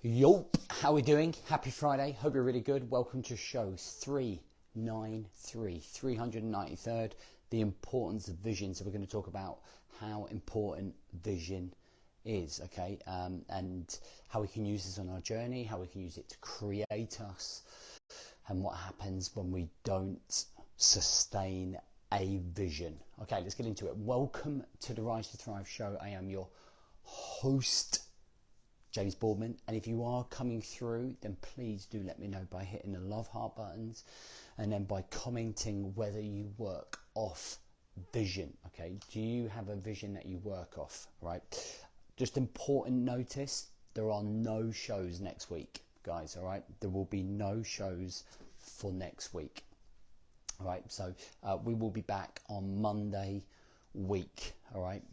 Yup, how we doing? Happy Friday. Hope you're really good. Welcome to show 393, 393rd, the importance of vision. So we're going to talk about how important vision is, okay, and how we can use this on our journey, how we can use it to create us, and what happens when we don't sustain a vision. Okay, let's get into it. Welcome to the Rise to Thrive show. I am your host, James Boardman, and if you are coming through, then please do let me know by hitting the love heart buttons and then by commenting whether you work off vision. Okay, do you have a vision that you work off? Right, just important notice, there are no shows next week, guys. All right, there will be no shows for next week. All right, so we will be back on Monday week. All right,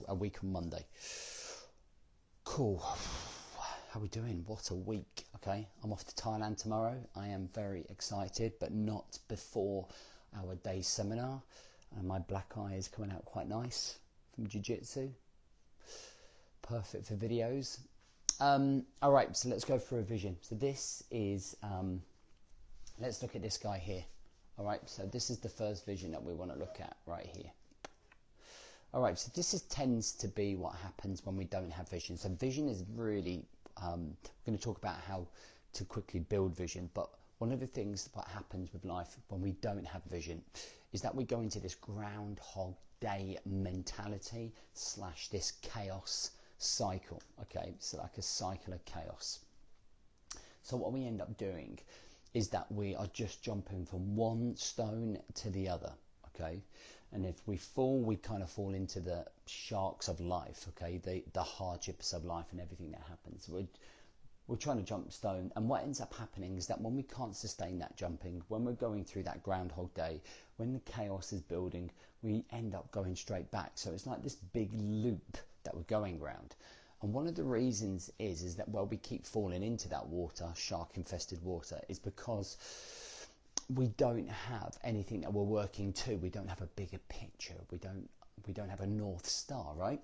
a week on Monday. Cool. How are we doing? What a week. Okay, I'm off to Thailand tomorrow. I am very excited, but not before our day seminar. And my black eye is coming out quite nice from jiu-jitsu. Perfect for videos. All right, so let's go through a vision. So this is, let's look at this guy here. All right, so this is the first vision that we want to look at right here. All right, so this tends to be what happens when we don't have vision. So vision is really, we're going to talk about how to quickly build vision, but one of the things that happens with life when we don't have vision is that we go into this Groundhog Day mentality / this chaos cycle. Okay, so like a cycle of chaos. So what we end up doing is that we are just jumping from one stone to the other. Okay, and if we fall, we kind of fall into the sharks of life. Okay, the hardships of life and everything that happens. We're trying to jump stone, and what ends up happening is that when we can't sustain that jumping, when we're going through that Groundhog Day, when the chaos is building, we end up going straight back. So it's like this big loop that we're going around. And one of the reasons is that, well, we keep falling into that water, shark infested water, is because we don't have anything that we're working to. We don't have a bigger picture. We don't have a North Star, right?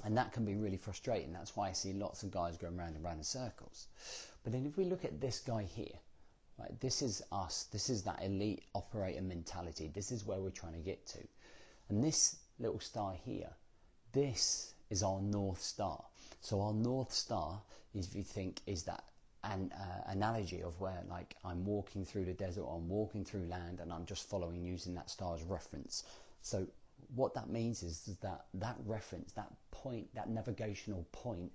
And that can be really frustrating. That's why I see lots of guys going round and round in circles. But then if we look at this guy here, right, this is us. This is that elite operator mentality. This is where we're trying to get to. And this little star here, this is our North Star. So our North Star is, if you think, is that an analogy of where, like, I'm walking through the desert, or I'm walking through land, and I'm just following using that star as reference. So what that means is that reference, that point, that navigational point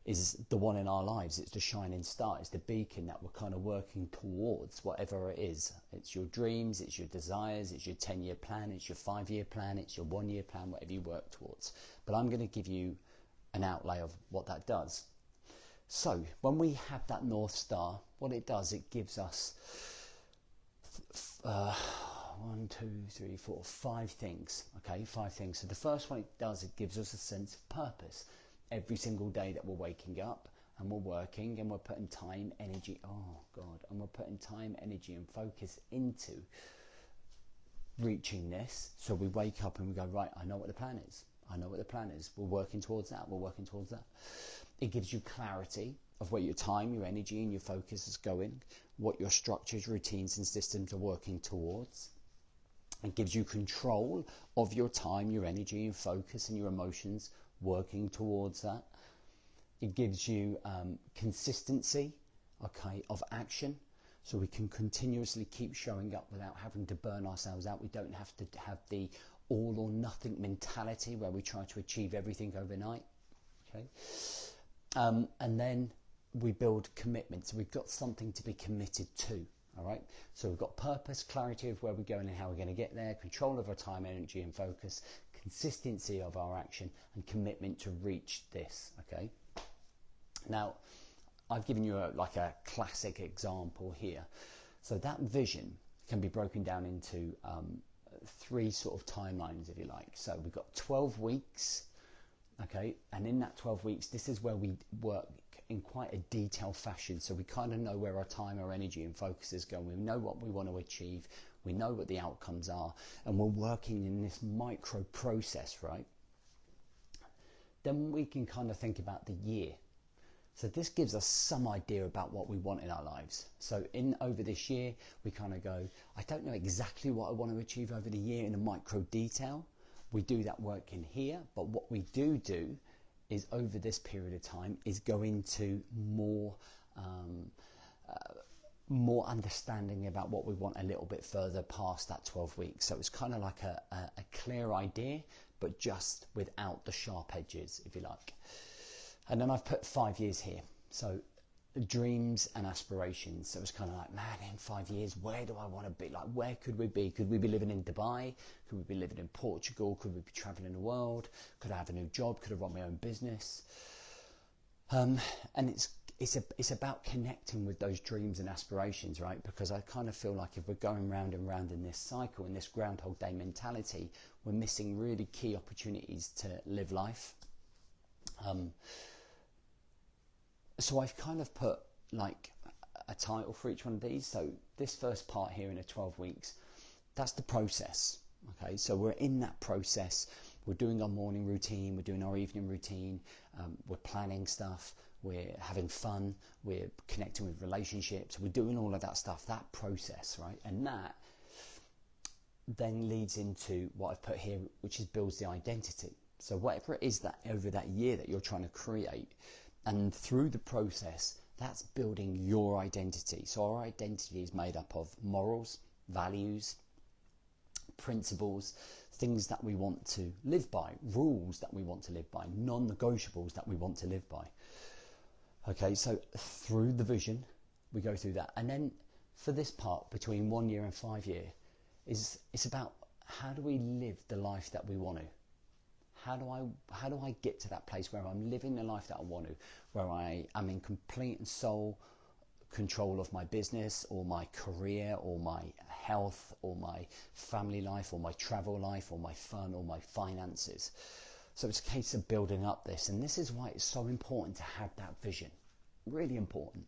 is the one in our lives. It's the shining star. It's the beacon that we're kind of working towards, whatever it is. It's your dreams, it's your desires, it's your 10-year plan, it's your 5-year plan, it's your 1-year plan, whatever you work towards. But I'm going to give you an outlay of what that does. So when we have that North Star, what it does, it gives us 1, 2, 3, 4, 5 things. Okay, 5 things. So the first one it does, it gives us a sense of purpose. Every single day that we're waking up and we're working and we're putting time, energy, and we're putting time, energy and focus into reaching this. So we wake up and we go, right, I know what the plan is. I know what the plan is. We're working towards that. We're working towards that. It gives you clarity of where your time, your energy and your focus is going, what your structures, routines and systems are working towards. It gives you control of your time, your energy, your focus and your emotions working towards that. It gives you consistency, okay, of action. So we can continuously keep showing up without having to burn ourselves out. We don't have to have the all or nothing mentality where we try to achieve everything overnight. Okay. And then we build commitment. So we've got something to be committed to. All right. So we've got purpose, clarity of where we're going and how we're going to get there, control of our time, energy and focus, consistency of our action and commitment to reach this. Okay. Now, I've given you a classic example here. So that vision can be broken down into 3 sort of timelines, if you like. So we've got 12 weeks. Okay, and in that 12 weeks, this is where we work in quite a detailed fashion. So we kind of know where our time, our energy and focus is going. We know what we want to achieve. We know what the outcomes are. And we're working in this micro process, right? Then we can kind of think about the year. So this gives us some idea about what we want in our lives. So over this year, we kind of go, I don't know exactly what I want to achieve over the year in a micro detail. We do that work in here, but what we do is over this period of time is go into more understanding about what we want a little bit further past that 12 weeks. So it's kind of like a clear idea, but just without the sharp edges, if you like. And then I've put 5 years here. So dreams and aspirations. So it was kind of like, man, in 5 years, where do I want to be? Like, where could we be? Could we be living in Dubai? Could we be living in Portugal? Could we be traveling the world? Could I have a new job? Could I run my own business? And it's about connecting with those dreams and aspirations, right? Because I kind of feel like if we're going round and round in this cycle, in this Groundhog Day mentality, we're missing really key opportunities to live life. So I've kind of put like a title for each one of these. So this first part here in the 12 weeks, that's the process. Okay, so we're in that process. We're doing our morning routine, we're doing our evening routine, we're planning stuff, we're having fun, we're connecting with relationships, we're doing all of that stuff, that process, right? And that then leads into what I've put here, which is builds the identity. So whatever it is that over that year that you're trying to create, and through the process, that's building your identity. So our identity is made up of morals, values, principles, things that we want to live by, rules that we want to live by, non-negotiables that we want to live by. Okay, so through the vision, we go through that. And then for this part, between 1 year and 5 year, it's about how do we live the life that we want to? How do I get to that place where I'm living the life that I want to, where I am in complete and sole control of my business or my career or my health or my family life or my travel life or my fun or my finances. So it's a case of building up this, and this is why it's so important to have that vision. Really important.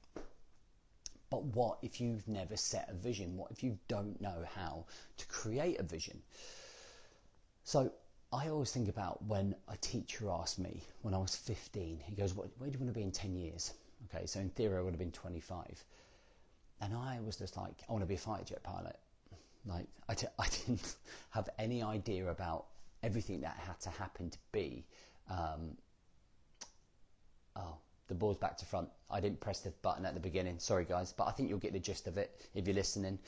But what if you've never set a vision? What if you don't know how to create a vision? So I always think about when a teacher asked me when I was 15, he goes, where do you want to be in 10 years? Okay, so in theory I would have been 25. And I was just like, I want to be a fighter jet pilot. Like, I didn't have any idea about everything that had to happen to be. The ball's back to front. I didn't press the button at the beginning. Sorry, guys, but I think you'll get the gist of it if you're listening.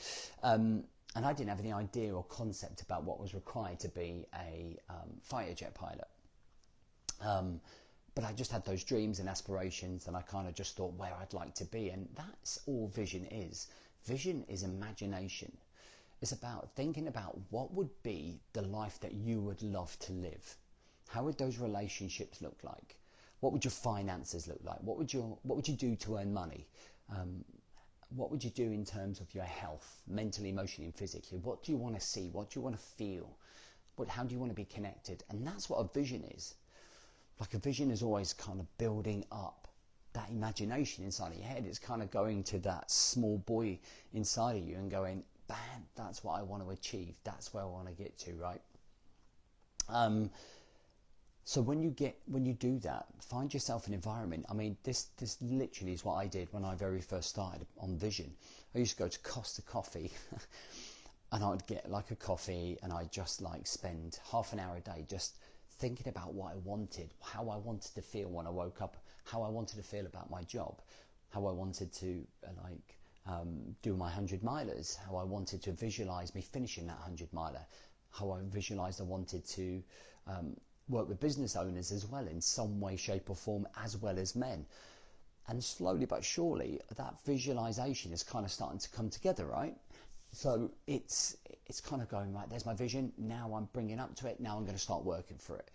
And I didn't have any idea or concept about what was required to be a fighter jet pilot. But I just had those dreams and aspirations, and I kind of just thought where I'd like to be. And that's all vision is. Vision is imagination. It's about thinking about what would be the life that you would love to live. How would those relationships look like? What would your finances look like? What would you do to earn money? What would you do in terms of your health, mentally, emotionally, and physically? What do you want to see? What do you want to feel? How do you want to be connected? And that's what a vision is. Like, a vision is always kind of building up that imagination inside of your head. It's kind of going to that small boy inside of you and going, bam, that's what I want to achieve. That's where I want to get to, right? So when you do that, find yourself an environment. I mean, this literally is what I did when I very first started on Vision. I used to go to Costa Coffee and I would get like a coffee and I'd just like spend half an hour a day just thinking about what I wanted, how I wanted to feel when I woke up, how I wanted to feel about my job, how I wanted to do my 100 milers, how I wanted to visualize me finishing that 100 miler, how I visualized I wanted to work with business owners as well in some way, shape or form, as well as men. And slowly but surely that visualization is kind of starting to come together, right? So it's kind of going, right, there's my vision, now I'm bringing up to it, now I'm going to start working for it.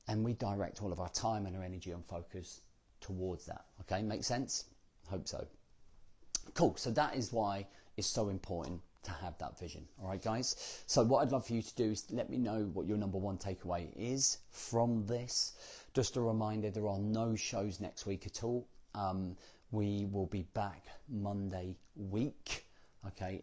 And we direct all of our time and our energy and focus towards that. Okay, make sense? Hope so. Cool, so that is why it's so important to have that vision. All right, guys? So what I'd love for you to do is let me know what your number one takeaway is from this. Just a reminder, there are no shows next week at all. We will be back Monday week. Okay,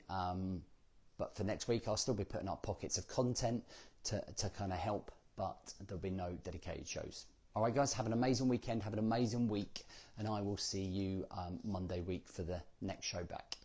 but for next week I'll still be putting up pockets of content to kind of help, but there'll be no dedicated shows. All right, guys, have an amazing weekend, have an amazing week, and I will see you Monday week for the next show back.